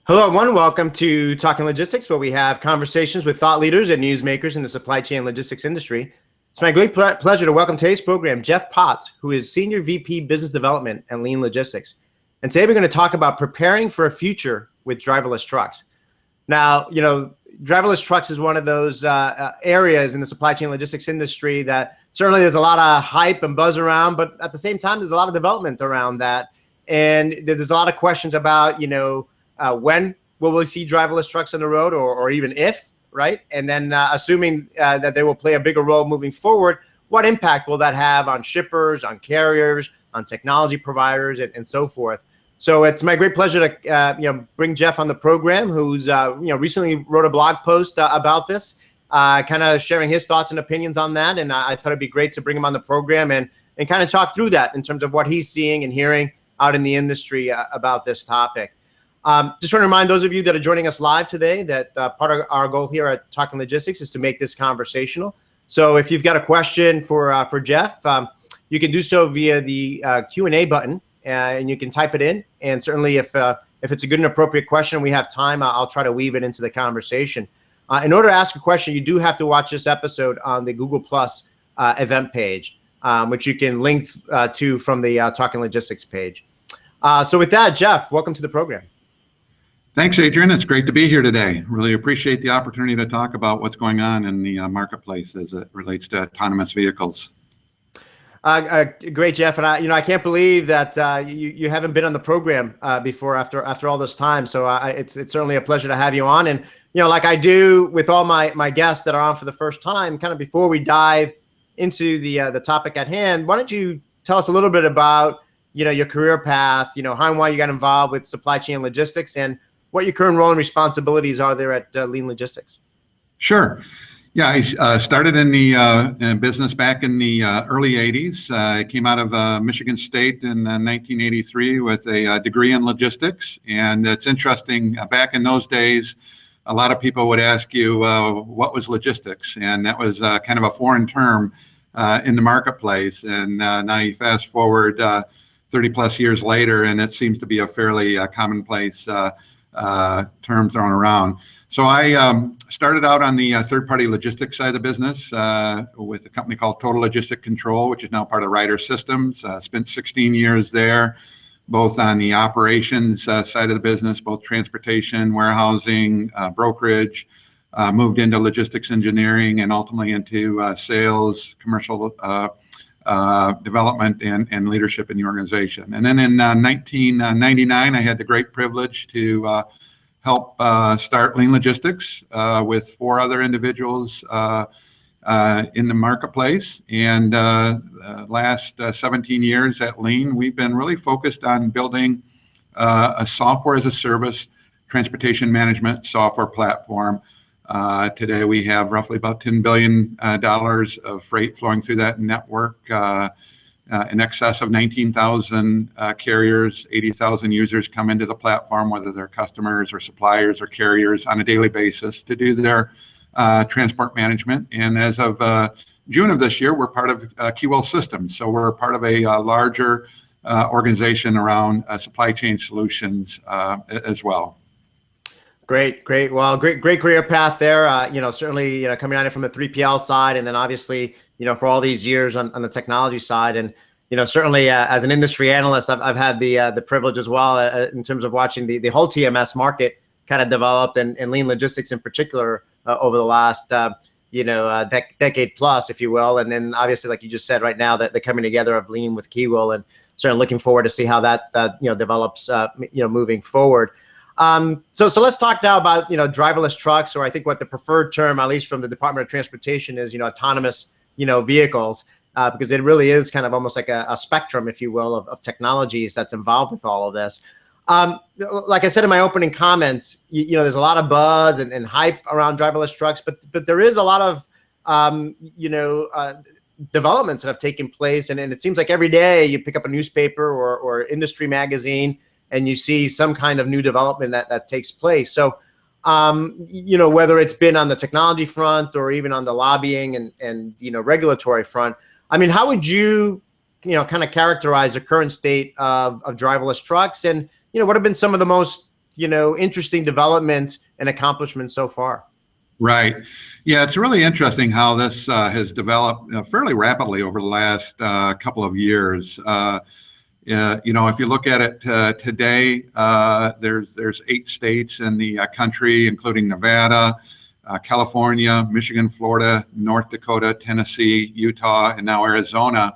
Hello, everyone. Welcome to Talking Logistics, where we have conversations with thought leaders and newsmakers in the supply chain logistics industry. It's my great pleasure to welcome today's program Jeff Potts, who is Senior VP Business Development and Lean Logistics. And today we're going to talk about preparing for a future with driverless trucks. Now, driverless trucks is one of those areas in the supply chain logistics industry that certainly there's a lot of hype and buzz around, but at the same time, there's a lot of development around that. And there's a lot of questions about, when will we see driverless trucks on the road, or even if, right? And then assuming that they will play a bigger role moving forward, what impact will that have on shippers, on carriers, on technology providers, and so forth? So it's my great pleasure to bring Jeff on the program, who's recently wrote a blog post about this, kind of sharing his thoughts and opinions on that. And I thought it'd be great to bring him on the program and kind of talk through that in terms of what he's seeing and hearing out in the industry about this topic. Just want to remind those of you that are joining us live today that part of our goal here at Talking Logistics is to make this conversational. So if you've got a question for Jeff, you can do so via the Q&A button, and you can type it in. And certainly if it's a good and appropriate question, we have time, I'll try to weave it into the conversation. In order to ask a question, you do have to watch this episode on the Google Plus event page, which you can link to from the Talking Logistics page. So with that, Jeff, welcome to the program. Thanks, Adrian. It's great to be here today. Really appreciate the opportunity to talk about what's going on in the marketplace as it relates to autonomous vehicles. Great, Jeff. And I can't believe that you haven't been on the program before after all this time. So it's certainly a pleasure to have you on. And like I do with all my guests that are on for the first time, kind of before we dive into the topic at hand, why don't you tell us a little bit about your career path, how and why you got involved with supply chain logistics, and what your current role and responsibilities are there at Lean Logistics. Sure. Yeah, I started in the business back in the early 80s. I came out of Michigan State in 1983 with a degree in logistics. And it's interesting, back in those days, a lot of people would ask you, what was logistics? And that was kind of a foreign term in the marketplace. And now you fast forward 30 plus years later, and it seems to be a fairly commonplace term thrown around. So I started out on the third-party logistics side of the business with a company called Total Logistic Control, which is now part of Ryder Systems. Spent 16 years there, both on the operations side of the business, both transportation, warehousing, brokerage, moved into logistics engineering, and ultimately into sales, commercial development, and leadership in the organization. And then in 1999, I had the great privilege to help start Lean Logistics with 4 other individuals in the marketplace. And last 17 years at Lean, we've been really focused on building a software as a service transportation management software platform. Today we have roughly about $10 billion of freight flowing through that network, in excess of 19,000 carriers, 80,000 users come into the platform, whether they're customers or suppliers or carriers, on a daily basis to do their transport management. And as of June of this year, we're part of QL Systems. So we're part of a larger organization around supply chain solutions as well. Great. Well, great career path there. Certainly, coming at it from the 3PL side, and then obviously, for all these years on the technology side, and certainly as an industry analyst, I've had the privilege as well in terms of watching the whole TMS market kind of developed, and Lean Logistics in particular over the last decade plus, if you will. And then obviously, like you just said, right now that the coming together of Lean with Keywell, and certainly looking forward to see how that develops moving forward. So let's talk now about, driverless trucks, or I think what the preferred term, at least from the Department of Transportation, is, autonomous, vehicles, because it really is kind of almost like a spectrum, if you will, of technologies that's involved with all of this. Like I said in my opening comments, there's a lot of buzz and hype around driverless trucks, but there is a lot of, developments that have taken place. And it seems like every day you pick up a newspaper or industry magazine, and you see some kind of new development that takes place. So, whether it's been on the technology front or even on the lobbying and regulatory front, I mean, how would you, kind of characterize the current state of driverless trucks? And, what have been some of the most interesting developments and accomplishments so far. Right. Yeah, it's really interesting how this has developed fairly rapidly over the last couple of years. If you look at it today, there's 8 states in the country, including Nevada, California, Michigan, Florida, North Dakota, Tennessee, Utah, and now Arizona,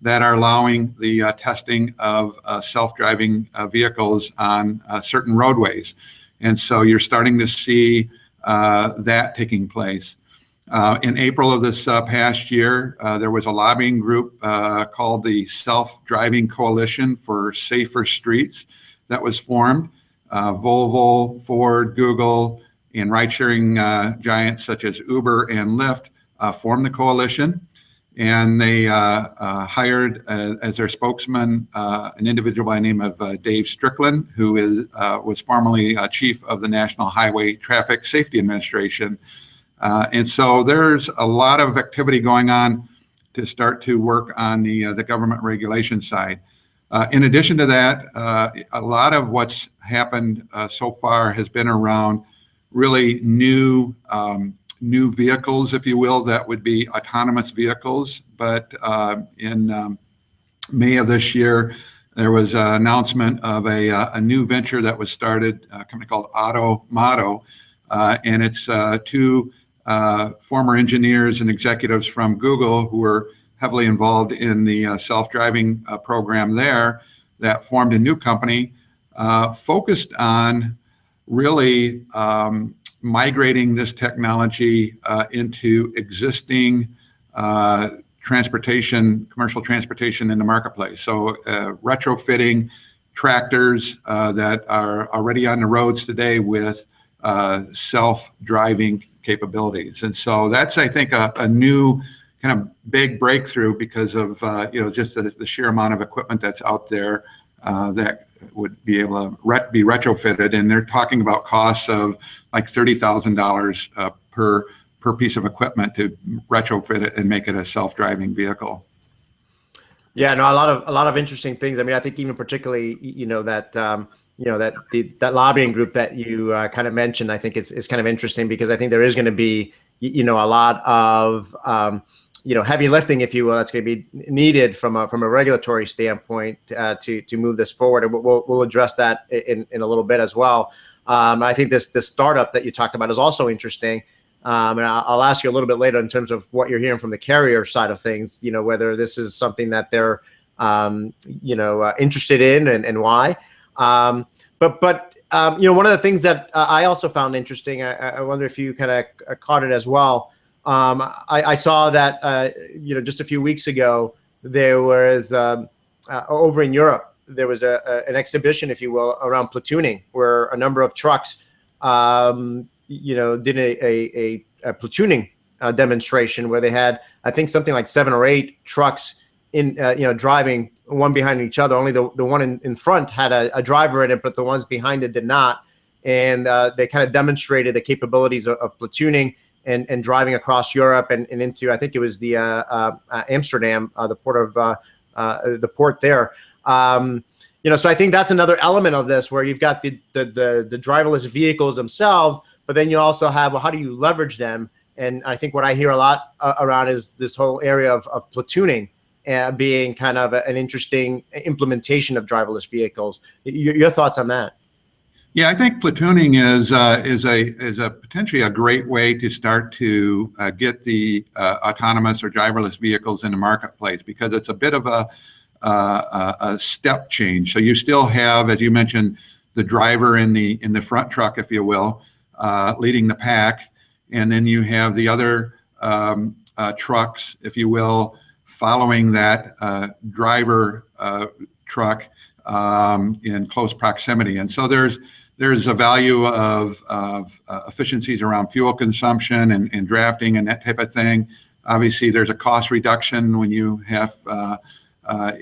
that are allowing the testing of self-driving vehicles on certain roadways. And so you're starting to see that taking place. In April of this past year, there was a lobbying group called the Self-Driving Coalition for Safer Streets that was formed. Volvo, Ford, Google, and ride-sharing giants such as Uber and Lyft formed the coalition. And they hired as their spokesman an individual by the name of Dave Strickland, who was formerly chief of the National Highway Traffic Safety Administration. And so there's a lot of activity going on to start to work on the government regulation side. In addition to that, a lot of what's happened so far has been around really new vehicles, if you will, that would be autonomous vehicles. But in May of this year, there was an announcement of a new venture that was started, a company called Auto, and it's 2 former engineers and executives from Google who were heavily involved in the self-driving program there, that formed a new company focused on really migrating this technology into existing commercial transportation in the marketplace. So retrofitting tractors that are already on the roads today with self-driving capabilities. And so that's, I think, a new kind of big breakthrough because of just the sheer amount of equipment that's out there that would be able to be retrofitted. And they're talking about costs of like $30,000 per piece of equipment to retrofit it and make it a self-driving vehicle. Yeah, no, a lot of interesting things. I mean, I think even particularly, that lobbying group that you kind of mentioned, I think is kind of interesting, because I think there is going to be, a lot of, heavy lifting, if you will, that's going to be needed from a regulatory standpoint to move this forward. And we'll address that in a little bit as well. I think this startup that you talked about is also interesting. And I'll ask you a little bit later in terms of what you're hearing from the carrier side of things, whether this is something that they're, interested in and why. But one of the things that I also found interesting, I wonder if you kind of caught it as well. I saw that, just a few weeks ago, there was over in Europe, there was an exhibition, if you will, around platooning, where a number of trucks, did a platooning demonstration where they had, I think, something like 7 or 8 trucks in, driving one behind each other. Only the one in front had a driver in it, but the ones behind it did not. And they kind of demonstrated the capabilities of platooning and driving across Europe and into, I think it was the Amsterdam, the port there. So I think that's another element of this, where you've got the driverless vehicles themselves, but then you also have, well, how do you leverage them? And I think what I hear a lot around is this whole area of platooning being kind of an interesting implementation of driverless vehicles. Your thoughts on that? Yeah, I think platooning is a potentially a great way to start to get the autonomous or driverless vehicles in the marketplace, because it's a bit of a step change. So you still have, as you mentioned, the driver in the front truck, if you will, leading the pack, and then you have the other trucks, if you will, following that driver truck in close proximity. And so there's a value of efficiencies around fuel consumption and drafting and that type of thing. Obviously, there's a cost reduction when you have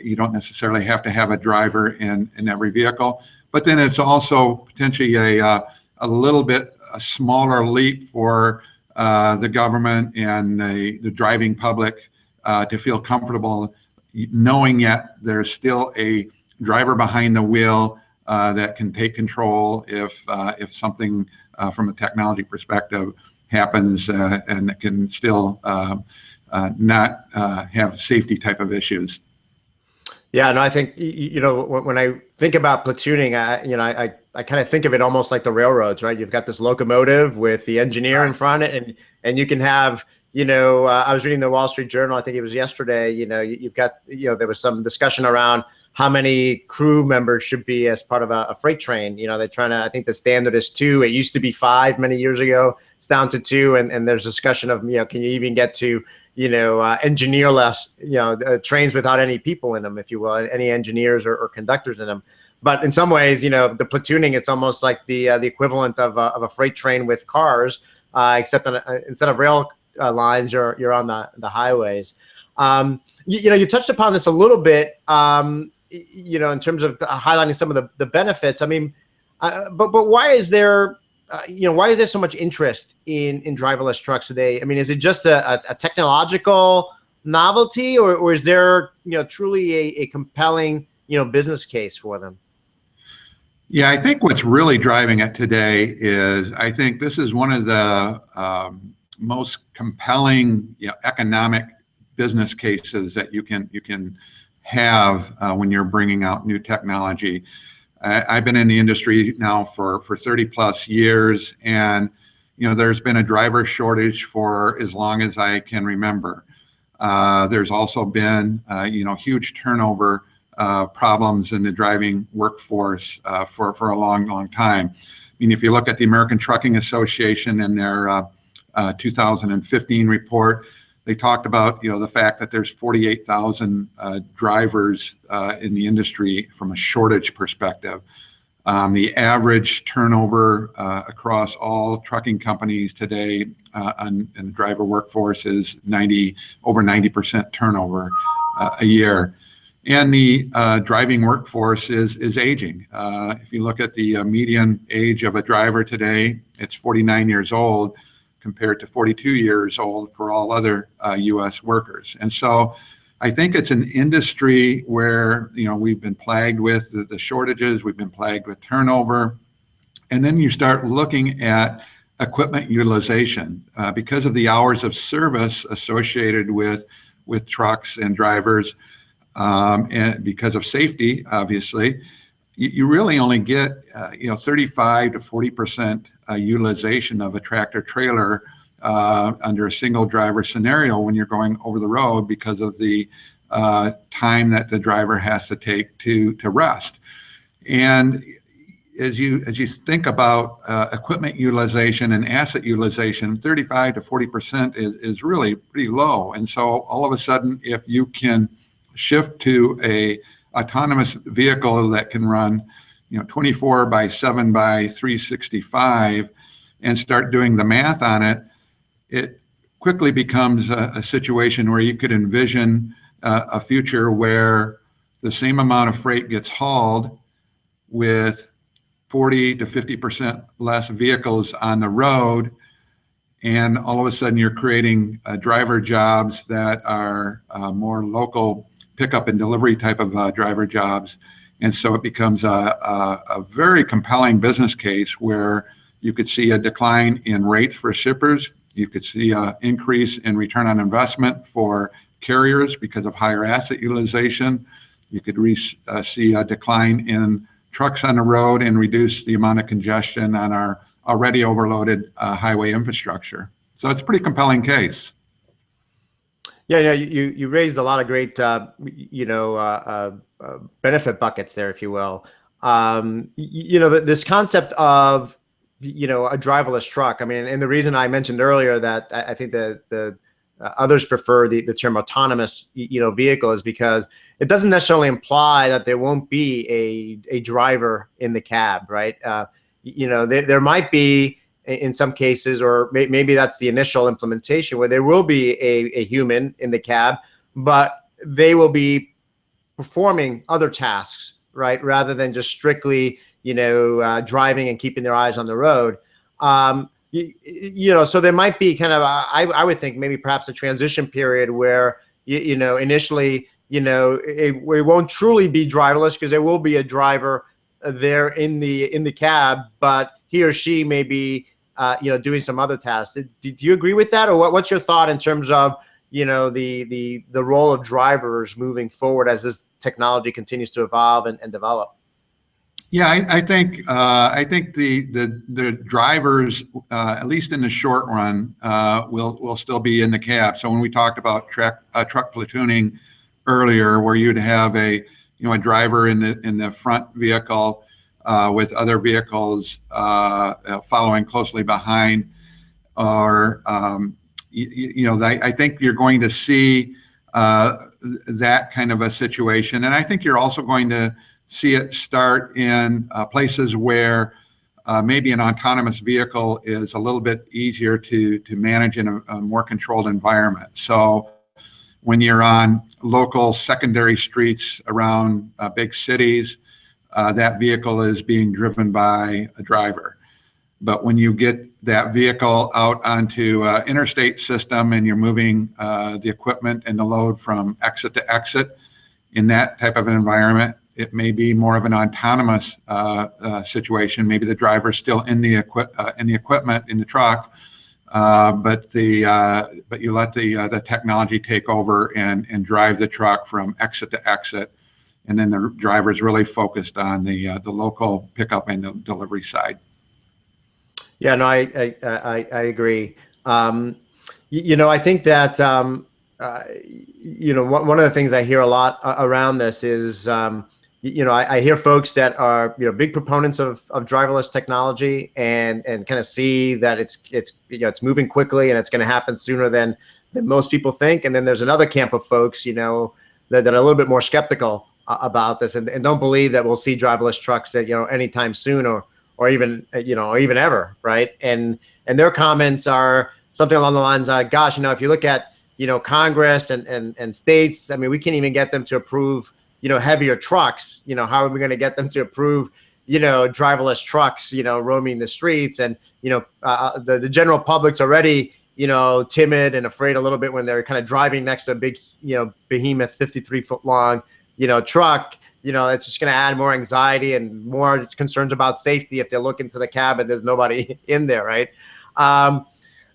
you don't necessarily have to have a driver in every vehicle. But then it's also potentially a little bit a smaller leap for the government and the driving public to feel comfortable knowing yet there's still a driver behind the wheel that can take control if something from a technology perspective happens, and it can still not have safety type of issues. Yeah, no, I think, when I think about platooning, I kind of think of it almost like the railroads, right? You've got this locomotive with the engineer in front, and you can have, I was reading the Wall Street Journal, I think it was yesterday, you've got, there was some discussion around how many crew members should be as part of a freight train. They're trying to, I think the standard is 2. It used to be 5 many years ago. It's down to 2. And there's discussion of, can you even get to, engineer less, trains without any people in them, if you will, any engineers or conductors in them. But in some ways, the platooning, it's almost like the equivalent of a freight train with cars, except instead of rail lines, you're on the highways. You touched upon this a little bit, in terms of highlighting some of the benefits. I mean, but why is there, why is there so much interest in driverless trucks today? I mean, is it just a technological novelty, or is there, truly a compelling, business case for them? Yeah, I think what's really driving it today is, I think this is one of the most compelling, economic business cases that you can have when you're bringing out new technology. I've been in the industry now for 30 plus years, and there's been a driver shortage for as long as I can remember. There's also been huge turnover problems in the driving workforce for a long time. I mean, if you look at the American Trucking Association and their 2015 report, they talked about the fact that there's 48,000 drivers in the industry from a shortage perspective. The average turnover across all trucking companies today in the driver workforce is over 90% turnover a year. And the driving workforce is aging. If you look at the median age of a driver today, it's 49 years old, compared to 42 years old for all other U.S. workers. And so I think it's an industry where, we've been plagued with the shortages, we've been plagued with turnover. And then you start looking at equipment utilization because of the hours of service associated with trucks and drivers, and because of safety, obviously. You really only get 35 to 40% utilization of a tractor trailer under a single driver scenario when you're going over the road, because of the time that the driver has to take to rest. And as you think about equipment utilization and asset utilization, 35 to 40% is really pretty low. And so all of a sudden, if you can shift to a autonomous vehicle that can run 24/7/365 and start doing the math on it, it quickly becomes a situation where you could envision a future where the same amount of freight gets hauled with 40 to 50% less vehicles on the road, and all of a sudden you're creating driver jobs that are more local pickup and delivery type of driver jobs. And so it becomes a very compelling business case where you could see a decline in rates for shippers. You could see an increase in return on investment for carriers because of higher asset utilization. You could see a decline in trucks on the road and reduce the amount of congestion on our already overloaded highway infrastructure. So it's a pretty compelling case. Yeah, you raised a lot of great, benefit buckets there, if you will. This concept of, a driverless truck. I mean, and the reason I mentioned earlier that I think the others prefer the term autonomous, vehicle, is because it doesn't necessarily imply that there won't be a driver in the cab, right? There might be, in some cases, or maybe that's the initial implementation, where there will be a human in the cab, but they will be performing other tasks, right, rather than just strictly driving and keeping their eyes on the road. So there might be kind of I would think maybe perhaps a transition period where initially it won't truly be driverless, because there will be a driver there in the cab, but he or she may be doing some other tasks. Do you agree with that, or what's your thought in terms of the role of drivers moving forward as this technology continues to evolve and develop? Yeah, I think the drivers, at least in the short run, will still be in the cab. So when we talked about truck platooning earlier, where you'd have a driver in the front vehicle with other vehicles following closely behind, or I think you're going to see that kind of a situation, and I think you're also going to see it start in places where maybe an autonomous vehicle is a little bit easier to manage in a more controlled environment. So when you're on local secondary streets around big cities, that vehicle is being driven by a driver. But when you get that vehicle out onto interstate system and you're moving the equipment and the load from exit to exit, in that type of an environment, it may be more of an autonomous situation. Maybe the driver's still in the equipment in the truck, but you let the technology take over and drive the truck from exit to exit, and then the driver's really focused on the local pickup and the delivery side. Yeah, no, I agree. I think that one of the things I hear a lot around this is I hear folks that are big proponents of driverless technology and kind of see that it's moving quickly and it's going to happen sooner than most people think. And then there's another camp of folks that are a little bit more skeptical about this and don't believe that we'll see driverless trucks that anytime soon or even ever, right? And their comments are something along the lines of, gosh, if you look at Congress and states, I mean, we can't even get them to approve heavier trucks. How are we going to get them to approve driverless trucks roaming the streets? And the general public's already timid and afraid a little bit when they're kind of driving next to a big behemoth 53-foot long truck. It's just going to add more anxiety and more concerns about safety if they look into the cab and there's nobody in there, right? So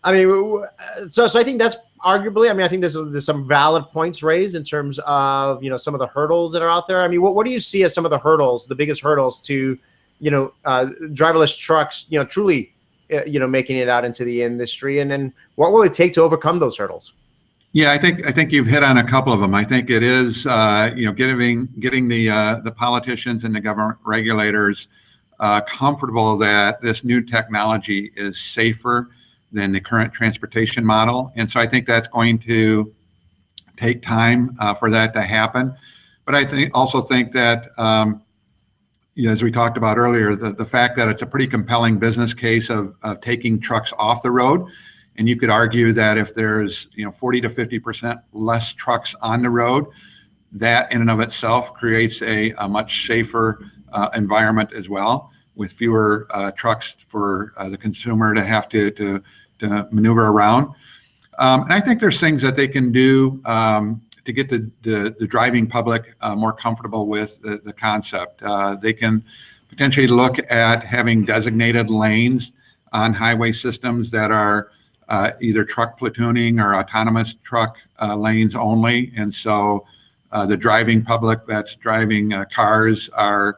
I think that's arguably, I think there's some valid points raised in terms of, some of the hurdles that are out there. I mean, what do you see as some of the hurdles, the biggest hurdles to, driverless trucks, truly, making it out into the industry? And then what will it take to overcome those hurdles? Yeah, I think you've hit on a couple of them. I think it is, getting the politicians and the government regulators comfortable that this new technology is safer than the current transportation model. And so I think that's going to take time for that to happen. But I also think that, as we talked about earlier, the fact that it's a pretty compelling business case of taking trucks off the road. And you could argue that if there's 40 to 50% less trucks on the road, that in and of itself creates a much safer environment as well, with fewer trucks for the consumer to have to maneuver around. And I think there's things that they can do to get the driving public more comfortable with the concept. They can potentially look at having designated lanes on highway systems that are either truck platooning or autonomous truck lanes only. And so the driving public that's driving cars are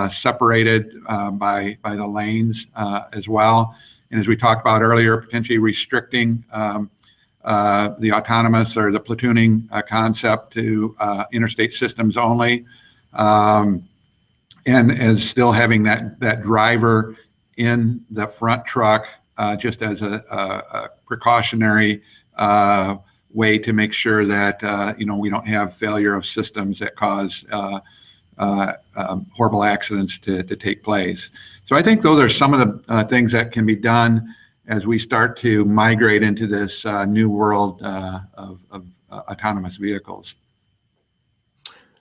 separated by the lanes as well. And as we talked about earlier, potentially restricting the autonomous or the platooning concept to interstate systems only, and as still having that driver in the front truck just as a precautionary way to make sure that we don't have failure of systems that cause horrible accidents to take place. So I think those are some of the things that can be done as we start to migrate into this new world of autonomous vehicles.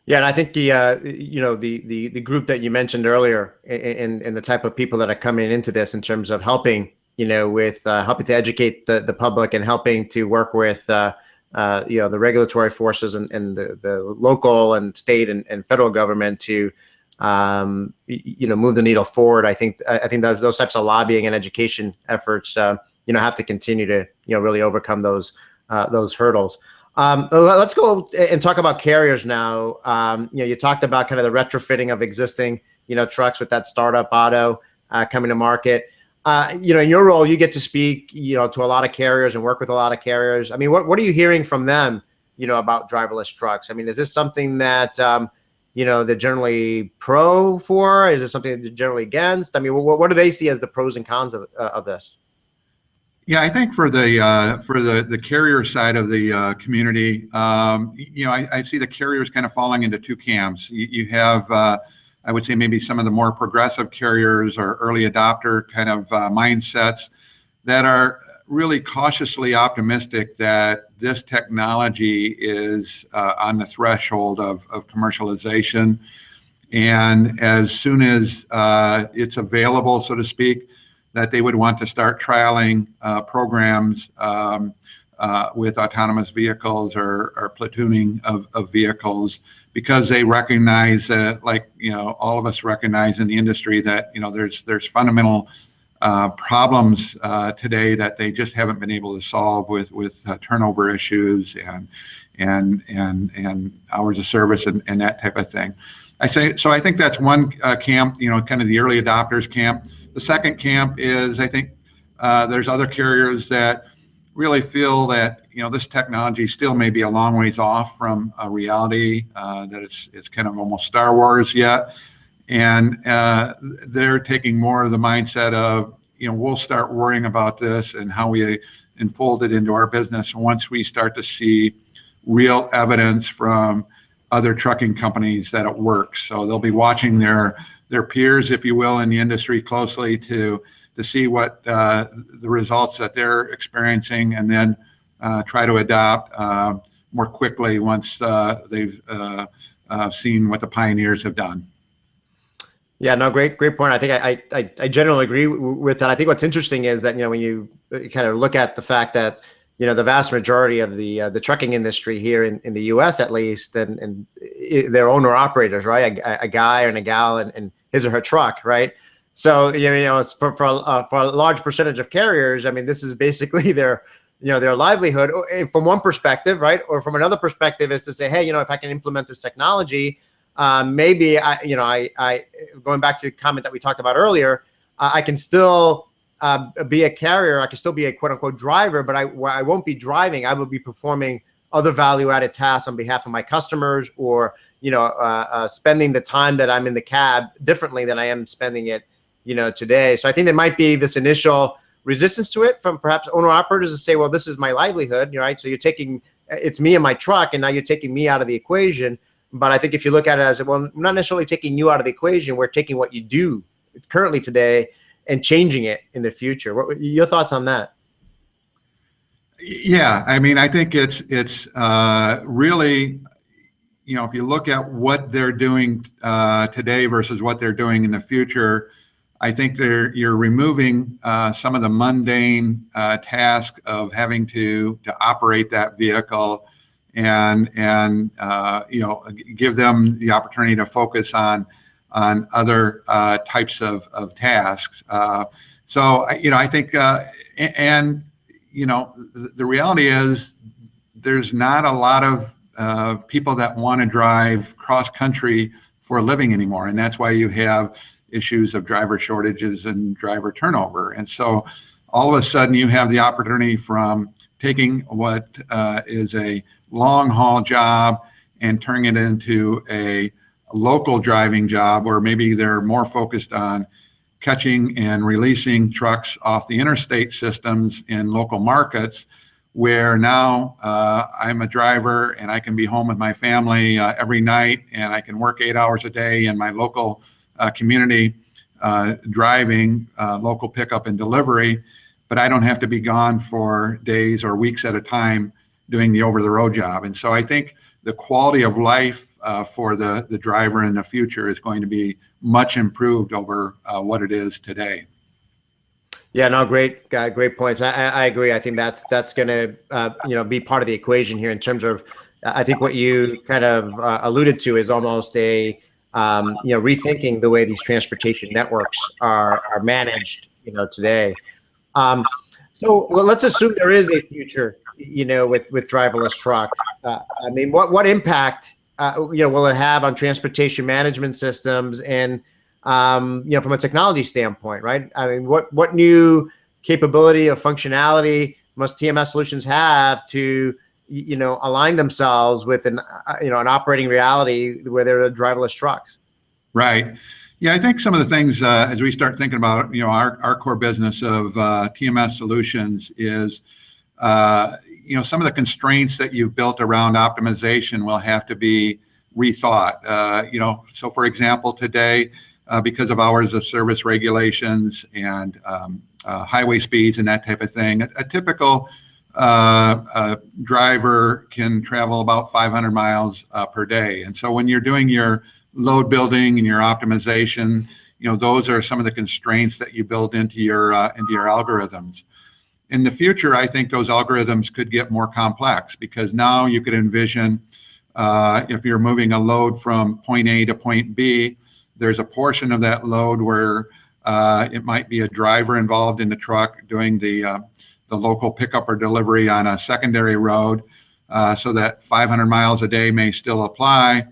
Yeah, and I think the group that you mentioned earlier, and the type of people that are coming into this in terms of helping, with helping to educate the public and helping to work with the regulatory forces and the local and state and federal government to move the needle forward. I think those types of lobbying and education efforts, have to continue to, really overcome those hurdles. Let's go and talk about carriers now. You talked about kind of the retrofitting of existing, trucks with that startup auto coming to market. In your role, you get to speak, to a lot of carriers and work with a lot of carriers. I mean, what are you hearing from them, about driverless trucks? I mean, is this something that, they're generally pro for? Is it something that they're generally against? I mean, what do they see as the pros and cons of this? Yeah, I think for the carrier side of the community, I see the carriers kind of falling into two camps. You have, I would say, maybe some of the more progressive carriers or early adopter kind of mindsets that are really cautiously optimistic that this technology is on the threshold of commercialization. And as soon as it's available, so to speak, that they would want to start trialing programs with autonomous vehicles or platooning of vehicles, because they recognize that, like, all of us recognize in the industry that, there's fundamental problems today that they just haven't been able to solve with turnover issues and hours of service and that type of thing. I think that's one camp, kind of the early adopters camp. The second camp is, I think there's other carriers that really feel that, this technology still may be a long ways off from a reality, that it's kind of almost Star Wars yet. And they're taking more of the mindset of, we'll start worrying about this and how we enfold it into our business once we start to see real evidence from other trucking companies that it works. So they'll be watching their peers, if you will, in the industry closely to see what the results that they're experiencing, and then try to adopt more quickly once they've seen what the pioneers have done. Yeah, no, great point. I think I generally agree with that. I think what's interesting is that, when you kind of look at the fact that, the vast majority of the trucking industry here in the U.S. at least, and they're owner operators, right? A guy and a gal and his or her truck, right? So, it's for a large percentage of carriers, I mean, this is basically their livelihood from one perspective, right? Or from another perspective is to say, hey, if I can implement this technology, maybe I going back to the comment that we talked about earlier, I can still be a carrier. I can still be a quote unquote driver, but I won't be driving. I will be performing other value added tasks on behalf of my customers, or, spending the time that I'm in the cab differently than I am spending it, today. So I think there might be this initial resistance to it from perhaps owner operators to say, well, this is my livelihood, right? So it's me and my truck, and now you're taking me out of the equation. But I think if you look at it as, well, I'm not necessarily taking you out of the equation. We're taking what you do currently today and changing it in the future. What your thoughts on that? Yeah, I mean, I think it's really, if you look at what they're doing today versus what they're doing in the future, I think you're removing some of the mundane task of having to operate that vehicle, and give them the opportunity to focus on other types of tasks. So I think the reality is there's not a lot of people that want to drive cross country for a living anymore, and that's why you have issues of driver shortages and driver turnover. And so all of a sudden you have the opportunity from taking what is a long haul job and turning it into a local driving job, where maybe they're more focused on catching and releasing trucks off the interstate systems in local markets, where now I'm a driver and I can be home with my family every night, and I can work 8 hours a day in my local community driving local pickup and delivery, but I don't have to be gone for days or weeks at a time doing the over-the-road job. And so I think the quality of life for the driver in the future is going to be much improved over what it is today. Yeah, no, great points. I agree. I think that's going to be part of the equation here in terms of, I think what you kind of alluded to is almost a rethinking the way these transportation networks are managed, today. So let's assume there is a future, with driverless truck. I mean, what impact, will it have on transportation management systems and, from a technology standpoint, right? I mean, what new capability of functionality must TMS solutions have to, align themselves with an operating reality where they're driverless trucks? Right. Yeah, I think some of the things as we start thinking about, our core business of TMS solutions is, some of the constraints that you've built around optimization will have to be rethought. So for example, today, because of hours of service regulations and highway speeds and that type of thing, a typical driver can travel about 500 miles per day. And so when you're doing your load building and your optimization, those are some of the constraints that you build into your algorithms. In the future, I think those algorithms could get more complex, because now you could envision if you're moving a load from point A to point B, there's a portion of that load where it might be a driver involved in the truck doing the local pickup or delivery on a secondary road, so that 500 miles a day may still apply.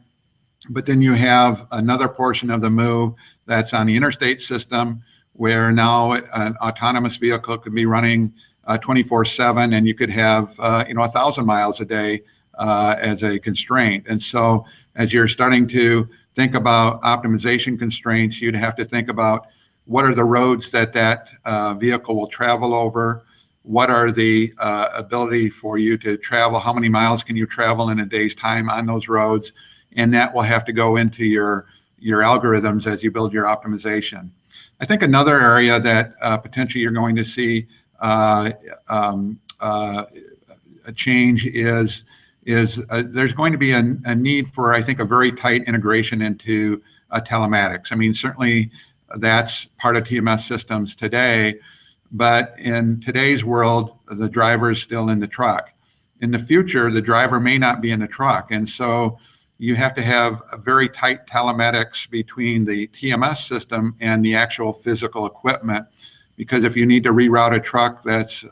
But then you have another portion of the move that's on the interstate system, where now an autonomous vehicle could be running 24/7, and you could have 1,000 miles a day as a constraint. And so as you're starting to think about optimization constraints, you'd have to think about what are the roads that vehicle will travel over, what are the ability for you to travel, how many miles can you travel in a day's time on those roads, and that will have to go into your algorithms as you build your optimization. I think another area that potentially you're going to see a change is there's going to be a need for, I think, a very tight integration into telematics. I mean, certainly that's part of TMS systems today, but in today's world, the driver is still in the truck. In the future, the driver may not be in the truck, and so you have to have a very tight telematics between the TMS system and the actual physical equipment, because if you need to reroute a truck that's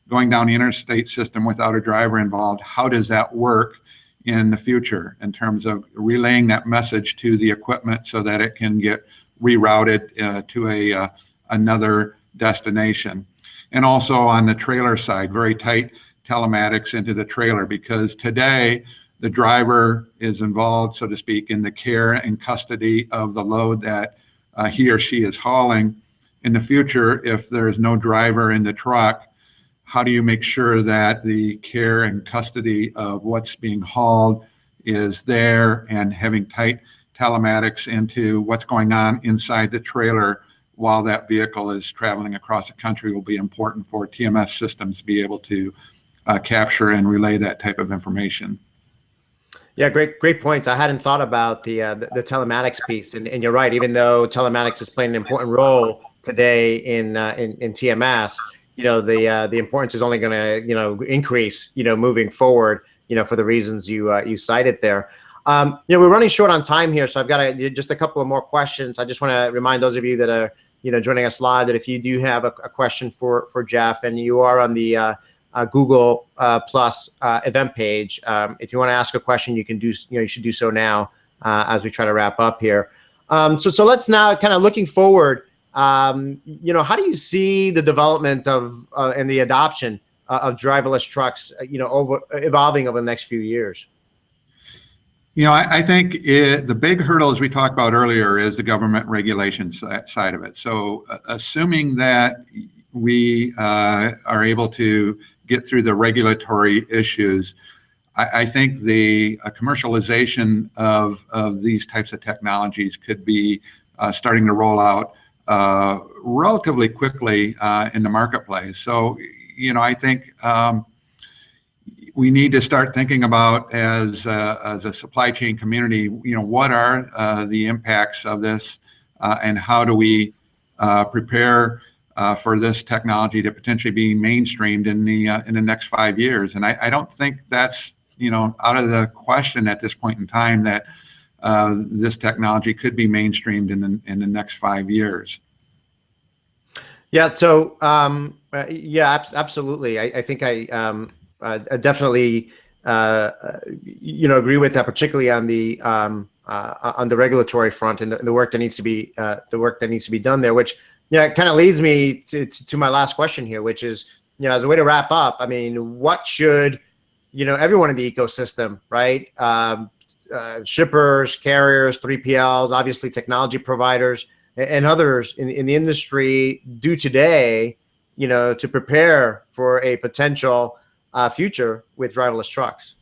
going down the interstate system without a driver involved, how does that work in the future in terms of relaying that message to the equipment so that it can get rerouted to another destination? And also on the trailer side, very tight telematics into the trailer, because today the driver is involved, so to speak, in the care and custody of the load that he or she is hauling. In the future, if there's no driver in the truck, how do you make sure that the care and custody of what's being hauled is there, and having tight telematics into what's going on inside the trailer while that vehicle is traveling across the country will be important for TMS systems to be able to capture and relay that type of information. Yeah, great points. I hadn't thought about the telematics piece, and you're right. Even though telematics is playing an important role today in TMS, the importance is only going to increase moving forward, for the reasons you cited there. We're running short on time here, so I've got just a couple of more questions. I just want to remind those of you that are joining us live that if you do have a question for Jeff, and you are on the Google Plus event page, if you want to ask a question, you can do. You should do so now as we try to wrap up here. So let's now kind of looking forward. How do you see the development of and the adoption of driverless trucks, evolving over the next few years? I think the big hurdle, as we talked about earlier, is the government regulations side of it. So assuming that we are able to get through the regulatory issues, I think the commercialization of these types of technologies could be starting to roll out relatively quickly in the marketplace. So, I think we need to start thinking about, as a supply chain community, what are the impacts of this, and how do we prepare for this technology to potentially be mainstreamed in the next 5 years. And I don't think that's out of the question at this point in time, that this technology could be mainstreamed in the next 5 years. Yeah. So, yeah, absolutely. I think I definitely, agree with that, particularly on the regulatory front and the work that needs to be done there. Which, it kind of leads me to my last question here, which is, as a way to wrap up. I mean, what should, everyone in the ecosystem, right? Shippers, carriers, 3PLs, obviously technology providers, and others in the industry do today, to prepare for a potential future with driverless trucks?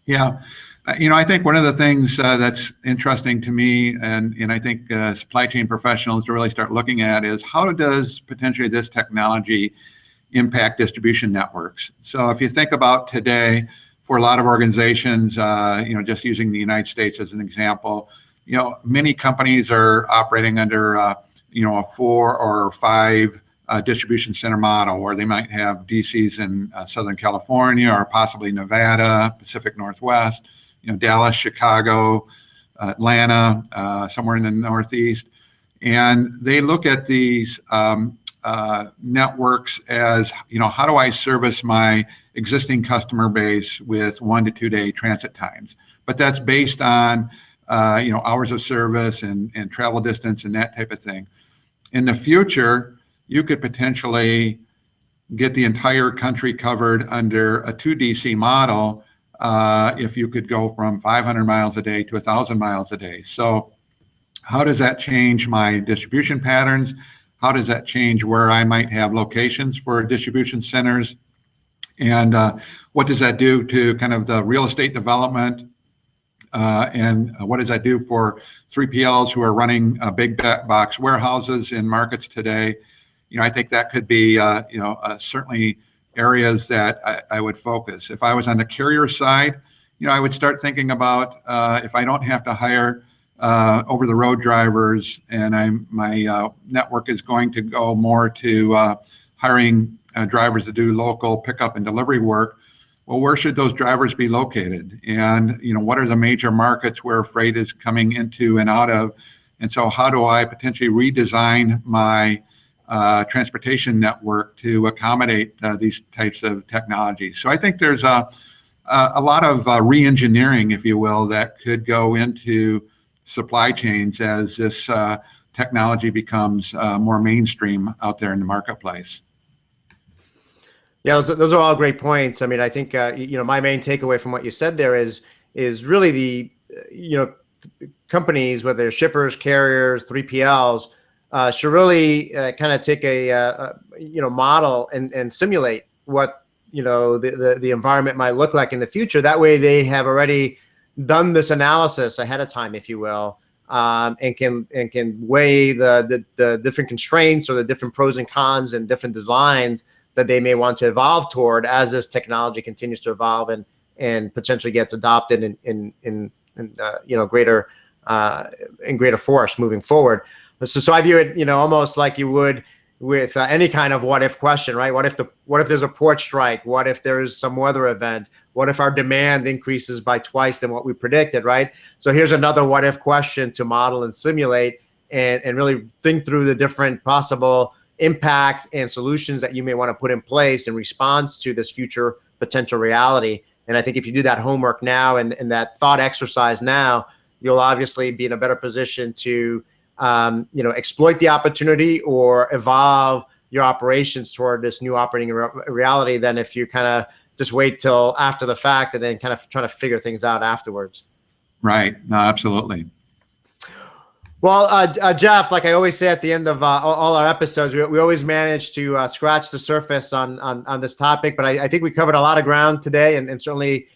Yeah. I think one of the things that's interesting to me, and I think supply chain professionals to really start looking at, is how does potentially this technology impact distribution networks? So if you think about today, for a lot of organizations, just using the United States as an example, many companies are operating under, a 4 or 5 distribution center model, where they might have DCs in Southern California or possibly Nevada, Pacific Northwest, Dallas, Chicago, Atlanta, somewhere in the Northeast. And they look at these networks as, how do I service my existing customer base with 1 to 2 day transit times? But that's based on, hours of service and travel distance and that type of thing. In the future, you could potentially get the entire country covered under a 2 DC model if you could go from 500 miles a day to 1,000 miles a day. So how does that change my distribution patterns? How does that change where I might have locations for distribution centers? And what does that do to kind of the real estate development? And what does that do for 3PLs who are running big box warehouses in markets today? I think that could be, certainly areas that I would focus. If I was on the carrier side, I would start thinking about if I don't have to hire over-the-road drivers, and my network is going to go more to hiring drivers to do local pickup and delivery work. Well, where should those drivers be located? And, what are the major markets where freight is coming into and out of? And so how do I potentially redesign my transportation network to accommodate these types of technologies? So I think there's a lot of re-engineering, if you will, that could go into supply chains as this technology becomes more mainstream out there in the marketplace. Yeah, those are all great points. I mean, I think my main takeaway from what you said there is really the companies, whether shippers, carriers, 3PLs, should really kind of take a model and simulate what the environment might look like in the future. That way, they have already done this analysis ahead of time, if you will, and can weigh the different constraints or the different pros and cons and different designs that they may want to evolve toward as this technology continues to evolve and potentially gets adopted in greater force moving forward. So I view it, almost like you would with any kind of what if question, right? What if there's a port strike? What if there's some weather event? What if our demand increases by twice than what we predicted, right? So here's another what if question to model and simulate and really think through the different possible impacts and solutions that you may want to put in place in response to this future potential reality. And I think if you do that homework now and that thought exercise now, you'll obviously be in a better position to exploit the opportunity or evolve your operations toward this new operating reality than if you kind of just wait till after the fact and then kind of trying to figure things out afterwards. Right. No, absolutely. Well, Jeff, like I always say at the end of all our episodes, we always manage to scratch the surface on this topic. But I think we covered a lot of ground today, and certainly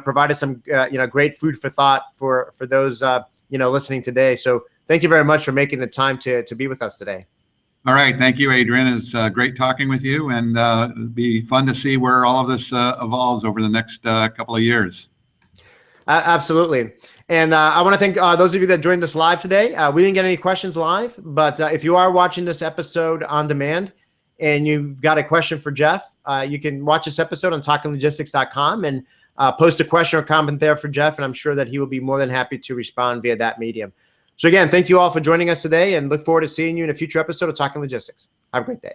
provided some great food for thought for those listening today. So thank you very much for making the time to be with us today. All right, thank you, Adrian. It's great talking with you, and it'll be fun to see where all of this evolves over the next couple of years. Absolutely. And I want to thank those of you that joined us live today. We didn't get any questions live, but if you are watching this episode on demand and you've got a question for Jeff, you can watch this episode on talkinglogistics.com. And post a question or comment there for Jeff, and I'm sure that he will be more than happy to respond via that medium. So again, thank you all for joining us today, and look forward to seeing you in a future episode of Talking Logistics. Have a great day.